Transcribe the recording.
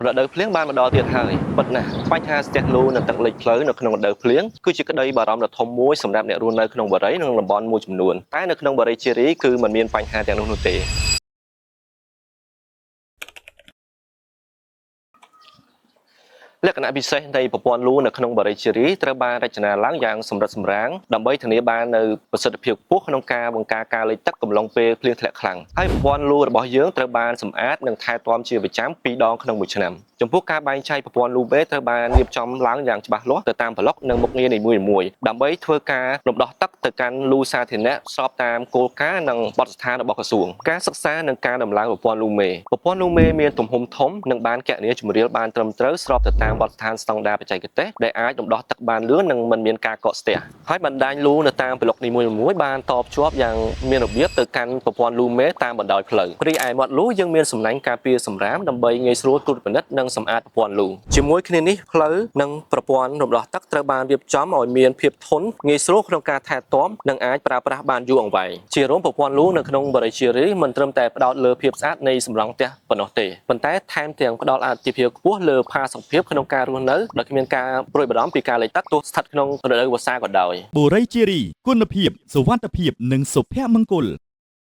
រដូវភ្លៀងបានមកដល់ទៀតហើយប៉ុន្តែបញ្ហាស្ទះលូនិងទឹកលិចផ្លូវនៅក្នុងរដូវភ្លៀងគឺជាក្តីបារម្ភដ៏ធំមួយសម្រាប់អ្នករស់នៅក្នុងបរិយានិងតំបន់មួយចំនួនតែនៅក្នុងបរិយាជារីគឺមិនមានបញ្ហាទាំងនោះទេលក្ខណៈពិសេសនៃប្រព័ន្ធលូនៅក្នុងបរិយាជារីត្រូវបានរចនាឡើងយ៉ាងសម្រិតសម្រាំងដើម្បីធានាបាននូវប្រសិទ្ធភាពខ្ពស់ក្នុងការបង្ការការលិចទឹកកំឡុងពេលភ្លៀងធ្លាក់ខ្លាំងហើយប្រព័ន្ធលូរបស់យើងត្រូវបានសម្អាតនិងថែទាំជាប្រចាំ2ដងក្នុងមួយឆ្នាំចំពោះការបែងចែកប្រព័ន្ធលូមេត្រូវបានរៀបចំឡើងយ៉ាងច្បាស់លាស់ទៅតាមប្លុកនិងមុខងារនីមួយៗដើម្បីធ្វើការរំដោះទឹកទៅកាន់លូសាធារណៈស្របតាមគោលការណ៍និងបទដ្ឋានរបស់ក្រសួងការសិក្សានិងការដំឡើងប្រព័ន្ធលូមេមានទំហំធំនិងបានគណនាជម្រាលបានត្រឹមត្រូវស្របទៅតាមបទដ្ឋានស្តង់ដារបច្ចេកទេសដែលអាចរំដោះទឹកបានលឿននិងមិនមានការកកស្ទះហើយបណ្ដាញលូនៅតាមប្លុកនីមួយៗបានតភ្ជាប់យ៉ាងមានរបៀបទៅកាន់ប្រព័ន្ធលូមេតាមបណ្ដោយផ្លូវរីឯមាត់លូយើងមានសំណាញ់ការពារសម្រាមដើម្បីងាយស្រួលត្រួតពិនិត្យនិងសម្អាតប្រព័ន្ធលូជាមួយគ្នានេះផ្លូវនិងប្រព័ន្ធរំដោះទឹកត្រូវបានរៀបចំឲ្យមានភាពធន់ងាយស្រួលក្នុងការថែទាំនិងអាចប្រើប្រាស់បានយូរអង្វែងជារួមប្រព័ន្ធលូនៅក្នុងបរិយាកាសមិនត្រឹមតែផ្ដោតលើភាពស្អាតនៃសម្រស់ផ្ទះប៉ុណ្ណោះទេប៉ុន្តែថែមទាំងផ្ដល់អាទិភាពខ្ពស់លើផាសុកភាពក្នុងការរស់នៅដោយគ្មានការព្រួយបារម្ភពីការលិចទឹកទោះស្ថិតក្នុងរដូវវស្សាក៏ដោយបូរីជារីគុណភាពសុវត្ថិភាពនិងសុភមង្គល